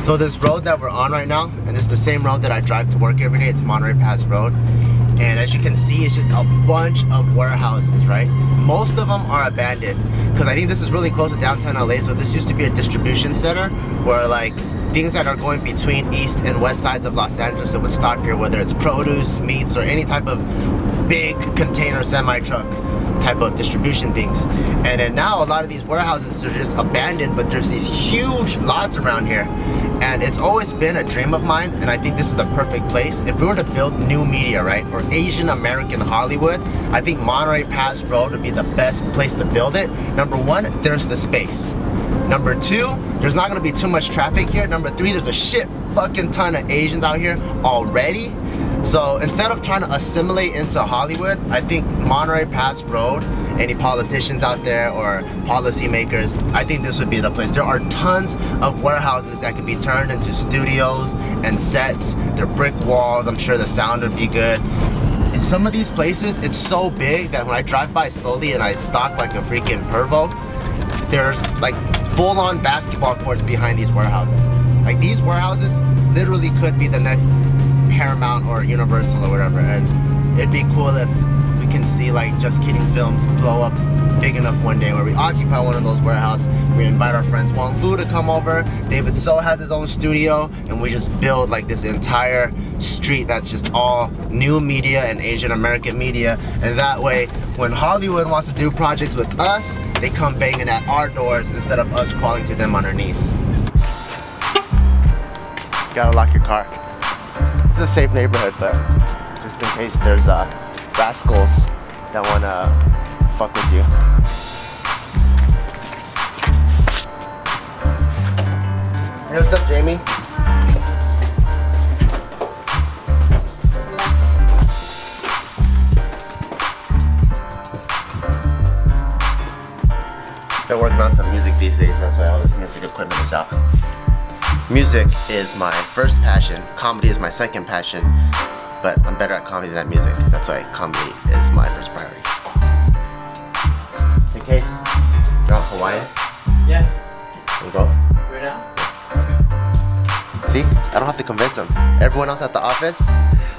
So this road that we're on right now, and it's the same road that I drive to work every day, it's Monterey Pass Road. And as you can see, it's just a bunch of warehouses, right? Most of them are abandoned because I think this is really close to downtown LA. So this used to be a distribution center where like things that are going between east and west sides of Los Angeles that would stop here, whether it's produce, meats, or any type of big container semi-truck type of distribution things. And then now a lot of these warehouses are just abandoned, but there's these huge lots around here. And it's always been a dream of mine, and I think this is the perfect place. If we were to build new media, right, or Asian American Hollywood, I think Monterey Pass Road would be the best place to build it. Number one, there's the space. Number two, there's not gonna be too much traffic here. Number three, there's a shit fucking ton of Asians out here already. So instead of trying to assimilate into Hollywood, I think Monterey Pass Road, any politicians out there or policymakers, I think this would be the place. There are tons of warehouses that can be turned into studios and sets. They're brick walls. I'm sure the sound would be good. In some of these places, it's so big that when I drive by slowly and I stalk like a freaking pervo, there's like full-on basketball courts behind these warehouses. Like these warehouses literally could be the next Paramount or Universal or whatever, and it'd be cool if we can see like Just Kidding Films blow up big enough one day where we occupy one of those warehouses. We invite our friends Wong Fu to come over. David So has his own studio, and we just build like this entire street that's just all new media and Asian American media. And that way, when Hollywood wants to do projects with us, they come banging at our doors instead of us crawling to them on our knees. Gotta lock your car. It's a safe neighborhood, but just in case there's rascals that wanna fuck with you. Hey, what's up, Jamie? They're working on some music these days, that's why all this music equipment is out. Music is my first passion, comedy is my second passion, but I'm better at comedy than at music. That's why comedy is my first priority. Hey Case, you're on Hawaiian? Yeah. Wanna go? Right now? See, I don't have to convince them. Everyone else at the office,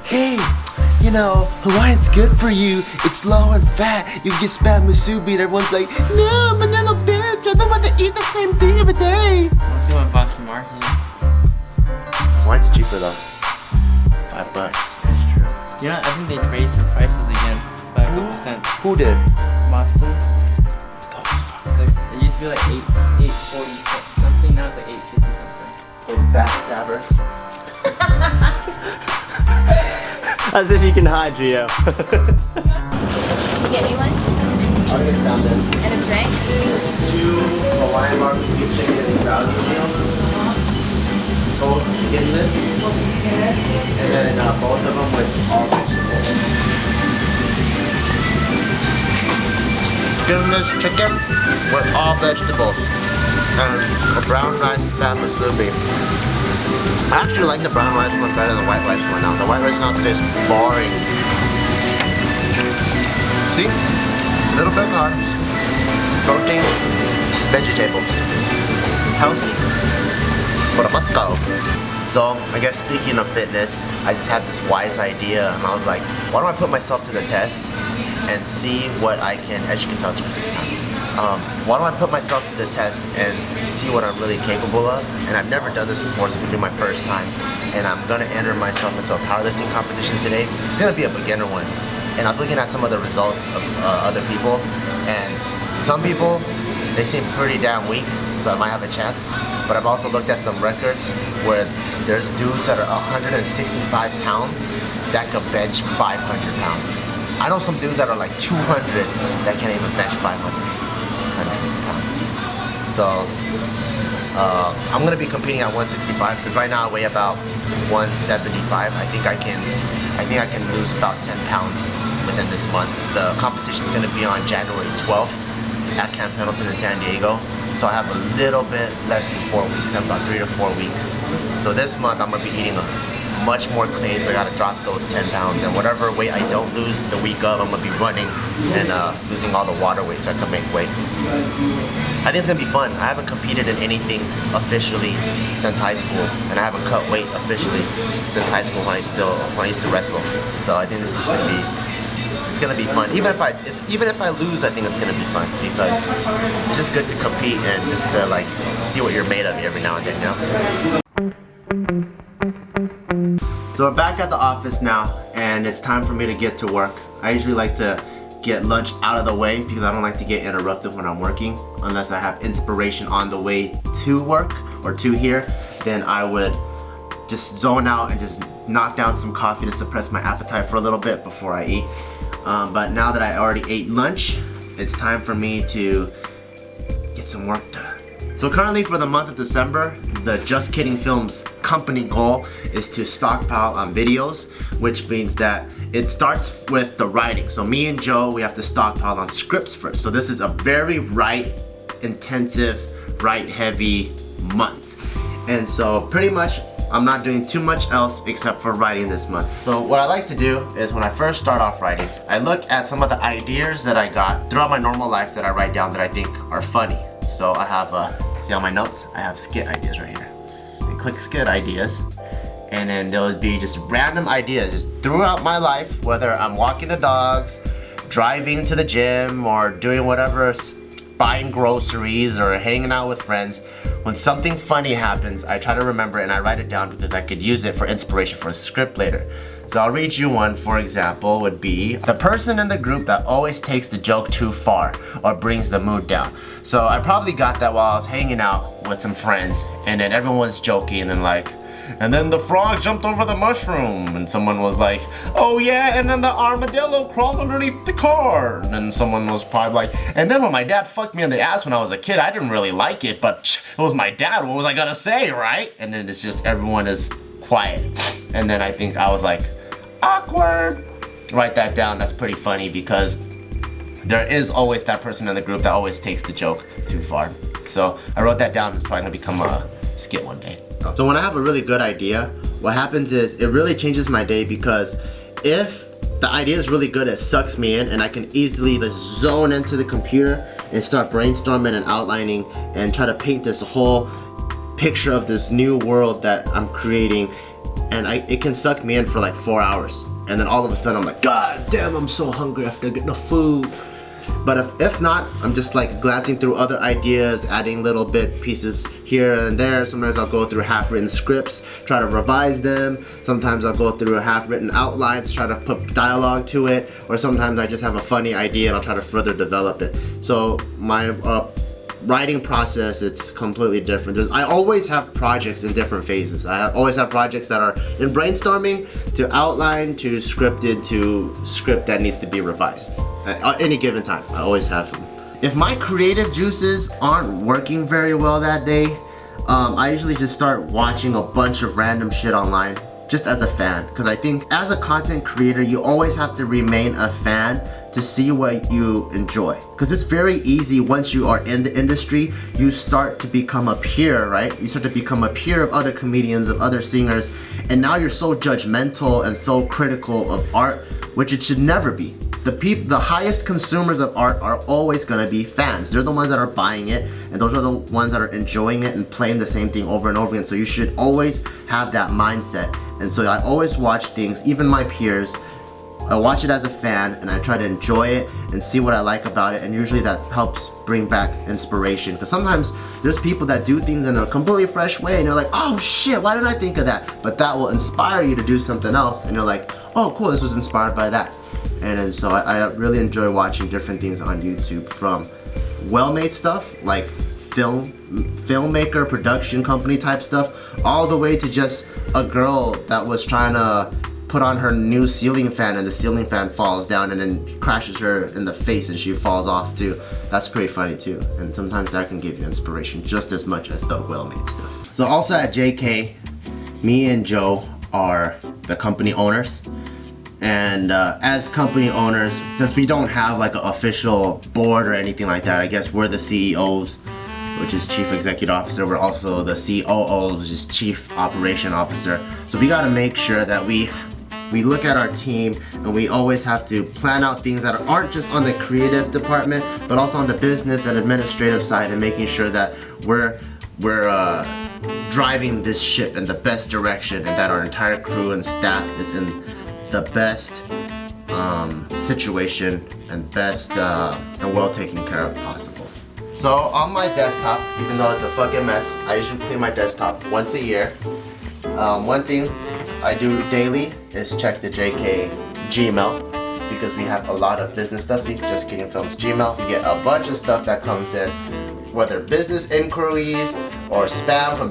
hey, you know, Hawaiian's good for you. It's low and fat. You get spam musubi, and everyone's like, no, manana bitch, I don't want to eat the same thing every day. Let's see what Boston Market. Hawaiian's cheaper though. $5. That's true. You know, I think they raised the prices again by a couple cents. Who did? Boston. Those fuckers. Like, it used to be like 8.40 something. Now it's like 8.50 something. Those backstabbers. As if you can hide, Geo. You get me one? I'll get down then. And a drink? 2 Hawaiian barbecue chicken value meals. Both skinless. And then both of them with all vegetables. Skinless chicken with all vegetables. And a brown rice spam musubi. I actually like the brown rice one better than the white rice one now. The white rice now tastes boring. See? A little bit of carbs, protein, vegetables. Healthy. But I must go. So, I guess speaking of fitness, I just had this wise idea and I was like, why don't I put myself to the test and see what I can, as you can tell, it's Christmas time. Why don't I put myself to the test and see what I'm really capable of? And I've never done this before, so it's gonna be my first time. And I'm gonna enter myself into a powerlifting competition today. It's gonna be a beginner one. And I was looking at some of the results of other people, and some people, they seem pretty damn weak, so I might have a chance. But I've also looked at some records where there's dudes that are 165 pounds that could bench 500 pounds. I know some dudes that are like 200 that can't even bench 500 pounds. So I'm gonna be competing at 165 because right now I weigh about 175. I think I can lose about 10 pounds within this month. The competition is gonna be on January 12th at Camp Pendleton in San Diego. So I have a little bit less than 4 weeks. I have about 3 to 4 weeks. So this month I'm gonna be eating much more claims. I gotta drop those 10 pounds, and whatever weight I don't lose the week of, I'm gonna be running and losing all the water weight so I can make weight. I think it's gonna be fun. I haven't competed in anything officially since high school, and I haven't cut weight officially since high school when I used to wrestle. So I think this is gonna be fun. Even if I lose, I think it's gonna be fun because it's just good to compete and just to like see what you're made of every now and then, you know? So we're back at the office now, and it's time for me to get to work. I usually like to get lunch out of the way because I don't like to get interrupted when I'm working. Unless I have inspiration on the way to work or to here, then I would just zone out and just knock down some coffee to suppress my appetite for a little bit before I eat. But now that I already ate lunch, it's time for me to get some work done. So currently for the month of December, the Just Kidding Films company goal is to stockpile on videos, which means that it starts with the writing. So me and Joe, we have to stockpile on scripts first. So this is a very write intensive, write heavy month. And so pretty much I'm not doing too much else except for writing this month. So what I like to do is when I first start off writing, I look at some of the ideas that I got throughout my normal life that I write down that I think are funny. So I have, see on my notes, I have skit ideas right here. I click skit ideas, and then there'll be just random ideas just throughout my life, whether I'm walking the dogs, driving to the gym, or doing whatever, buying groceries or hanging out with friends. When something funny happens, I try to remember it and I write it down because I could use it for inspiration for a script later. So I'll read you one, for example, would be the person in the group that always takes the joke too far or brings the mood down. So I probably got that while I was hanging out with some friends, and then everyone was joking and like, and then the frog jumped over the mushroom, and someone was like, oh yeah, and then the armadillo crawled underneath the car, and then someone was probably like, and then when my dad fucked me in the ass when I was a kid, I didn't really like it, but it was my dad, what was I gonna say, right? And then it's just everyone is quiet, and then I think I was like, awkward. Write that down, that's pretty funny because there is always that person in the group that always takes the joke too far. So I wrote that down, it's probably gonna become a skit one day. So when I have a really good idea, what happens is it really changes my day, because if the idea is really good, it sucks me in and I can easily just zone into the computer and start brainstorming and outlining and try to paint this whole picture of this new world that I'm creating, and it can suck me in for like 4 hours, and then all of a sudden I'm like, god damn, I'm so hungry after getting the food. But if not, I'm just like glancing through other ideas, adding little bit pieces here and there. Sometimes I'll go through half-written scripts, try to revise them. Sometimes I'll go through half-written outlines, try to put dialogue to it. Or sometimes I just have a funny idea and I'll try to further develop it. So my writing process, it's completely different. I always have projects in different phases. I always have projects that are in brainstorming, to outline, to scripted, to script that needs to be revised. At any given time, I always have them. If my creative juices aren't working very well that day, I usually just start watching a bunch of random shit online, just as a fan. Because I think as a content creator, you always have to remain a fan to see what you enjoy. Because it's very easy once you are in the industry, you start to become a peer, right? You start to become a peer of other comedians, of other singers, and now you're so judgmental and so critical of art, which it should never be. The highest consumers of art are always gonna be fans. They're the ones that are buying it, and those are the ones that are enjoying it and playing the same thing over and over again. So you should always have that mindset. And so I always watch things, even my peers, I watch it as a fan and I try to enjoy it and see what I like about it, and usually that helps bring back inspiration. Because sometimes there's people that do things in a completely fresh way and you're like, oh shit, why didn't I think of that? But that will inspire you to do something else, and you're like, oh cool, this was inspired by that. And so I really enjoy watching different things on YouTube, from well-made stuff like filmmaker, production company type stuff, all the way to just a girl that was trying to put on her new ceiling fan and the ceiling fan falls down and then crashes her in the face and she falls off too. That's pretty funny too, and sometimes that can give you inspiration just as much as the well-made stuff. So also at JK, me and Joe are the company owners. And as company owners, since we don't have like an official board or anything like that, I guess we're the CEOs. which is Chief Executive Officer. We're also the COO, which is Chief Operation Officer. So we gotta make sure that we look at our team and we always have to plan out things that aren't just on the creative department, but also on the business and administrative side, and making sure that we're driving this ship in the best direction, and that our entire crew and staff is in the best situation and best and well taken care of possible. So on my desktop, even though it's a fucking mess, I usually clean my desktop once a year. One thing I do daily is check the JK Gmail, because we have a lot of business stuff. See, Just Kidding Films Gmail. We get a bunch of stuff that comes in, whether business inquiries or spam from